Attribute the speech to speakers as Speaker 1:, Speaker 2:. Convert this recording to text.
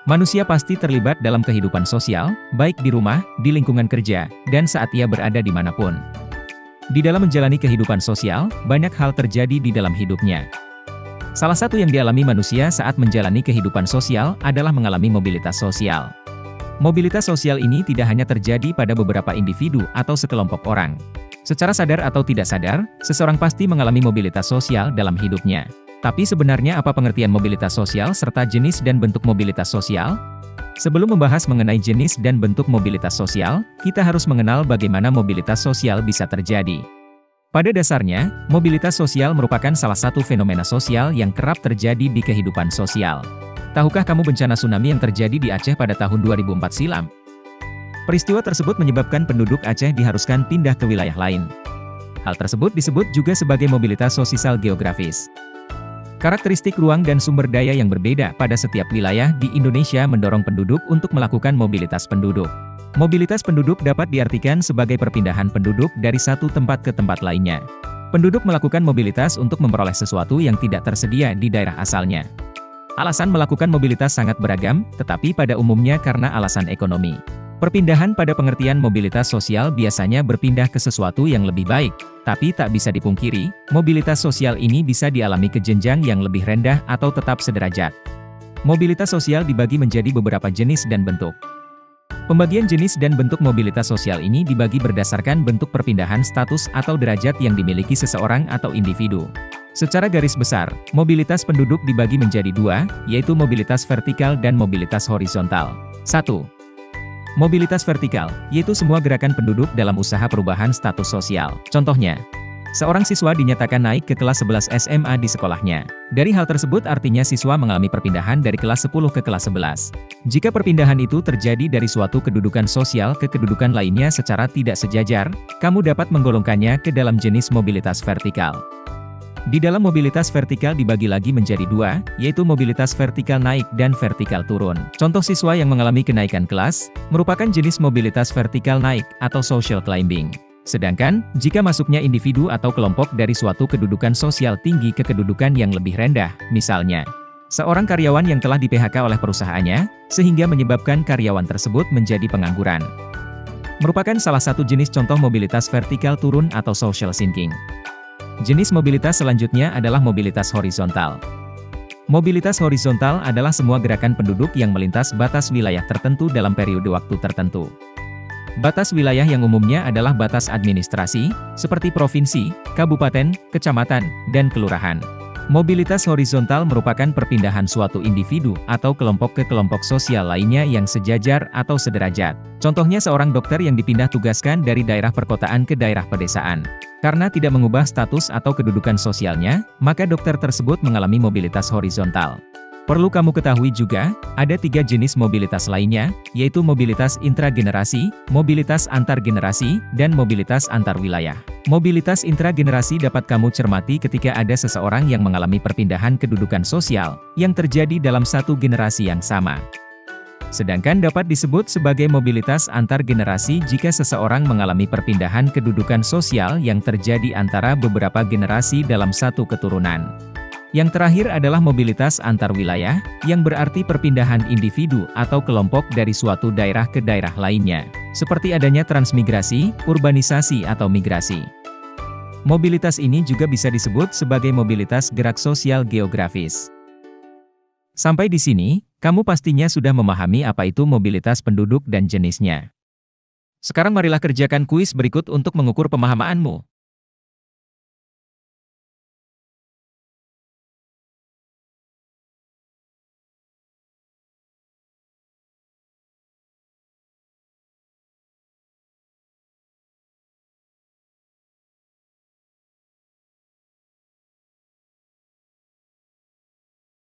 Speaker 1: Manusia pasti terlibat dalam kehidupan sosial, baik di rumah, di lingkungan kerja, dan saat ia berada dimanapun. Di dalam menjalani kehidupan sosial, banyak hal terjadi di dalam hidupnya. Salah satu yang dialami manusia saat menjalani kehidupan sosial adalah mengalami mobilitas sosial. Mobilitas sosial ini tidak hanya terjadi pada beberapa individu atau sekelompok orang. Secara sadar atau tidak sadar, seseorang pasti mengalami mobilitas sosial dalam hidupnya. Tapi sebenarnya apa pengertian mobilitas sosial serta jenis dan bentuk mobilitas sosial? Sebelum membahas mengenai jenis dan bentuk mobilitas sosial, kita harus mengenal bagaimana mobilitas sosial bisa terjadi. Pada dasarnya, mobilitas sosial merupakan salah satu fenomena sosial yang kerap terjadi di kehidupan sosial. Tahukah kamu bencana tsunami yang terjadi di Aceh pada tahun 2004 silam? Peristiwa tersebut menyebabkan penduduk Aceh diharuskan pindah ke wilayah lain. Hal tersebut disebut juga sebagai mobilitas sosial geografis. Karakteristik ruang dan sumber daya yang berbeda pada setiap wilayah di Indonesia mendorong penduduk untuk melakukan mobilitas penduduk. Mobilitas penduduk dapat diartikan sebagai perpindahan penduduk dari satu tempat ke tempat lainnya. Penduduk melakukan mobilitas untuk memperoleh sesuatu yang tidak tersedia di daerah asalnya. Alasan melakukan mobilitas sangat beragam, tetapi pada umumnya karena alasan ekonomi. Perpindahan pada pengertian mobilitas sosial biasanya berpindah ke sesuatu yang lebih baik, tapi tak bisa dipungkiri, mobilitas sosial ini bisa dialami ke jenjang yang lebih rendah atau tetap sederajat. Mobilitas sosial dibagi menjadi beberapa jenis dan bentuk. Pembagian jenis dan bentuk mobilitas sosial ini dibagi berdasarkan bentuk perpindahan status atau derajat yang dimiliki seseorang atau individu. Secara garis besar, mobilitas penduduk dibagi menjadi dua, yaitu mobilitas vertikal dan mobilitas horizontal. 1. Mobilitas vertikal, yaitu semua gerakan penduduk dalam usaha perubahan status sosial. Contohnya, seorang siswa dinyatakan naik ke kelas 11 SMA di sekolahnya. Dari hal tersebut artinya siswa mengalami perpindahan dari kelas 10 ke kelas 11. Jika perpindahan itu terjadi dari suatu kedudukan sosial ke kedudukan lainnya secara tidak sejajar, kamu dapat menggolongkannya ke dalam jenis mobilitas vertikal. Di dalam mobilitas vertikal dibagi lagi menjadi dua, yaitu mobilitas vertikal naik dan vertikal turun. Contoh siswa yang mengalami kenaikan kelas, merupakan jenis mobilitas vertikal naik atau social climbing. Sedangkan, jika masuknya individu atau kelompok dari suatu kedudukan sosial tinggi ke kedudukan yang lebih rendah, misalnya, seorang karyawan yang telah di-PHK oleh perusahaannya, sehingga menyebabkan karyawan tersebut menjadi pengangguran. Merupakan salah satu jenis contoh mobilitas vertikal turun atau social sinking. Jenis mobilitas selanjutnya adalah mobilitas horizontal. Mobilitas horizontal adalah semua gerakan penduduk yang melintas batas wilayah tertentu dalam periode waktu tertentu. Batas wilayah yang umumnya adalah batas administrasi, seperti provinsi, kabupaten, kecamatan, dan kelurahan. Mobilitas horizontal merupakan perpindahan suatu individu atau kelompok ke kelompok sosial lainnya yang sejajar atau sederajat. Contohnya seorang dokter yang dipindah tugaskan dari daerah perkotaan ke daerah pedesaan. Karena tidak mengubah status atau kedudukan sosialnya, maka dokter tersebut mengalami mobilitas horizontal. Perlu kamu ketahui juga, ada 3 jenis mobilitas lainnya, yaitu mobilitas intragenerasi, mobilitas antar generasi, dan mobilitas antar wilayah. Mobilitas intragenerasi dapat kamu cermati ketika ada seseorang yang mengalami perpindahan kedudukan sosial, yang terjadi dalam satu generasi yang sama. Sedangkan dapat disebut sebagai mobilitas antar generasi jika seseorang mengalami perpindahan kedudukan sosial yang terjadi antara beberapa generasi dalam satu keturunan. Yang terakhir adalah mobilitas antar wilayah, yang berarti perpindahan individu atau kelompok dari suatu daerah ke daerah lainnya, seperti adanya transmigrasi, urbanisasi atau migrasi. Mobilitas ini juga bisa disebut sebagai mobilitas gerak sosial geografis. Sampai di sini, kamu pastinya sudah memahami apa itu mobilitas penduduk dan jenisnya. Sekarang marilah kerjakan kuis berikut untuk mengukur pemahamanmu.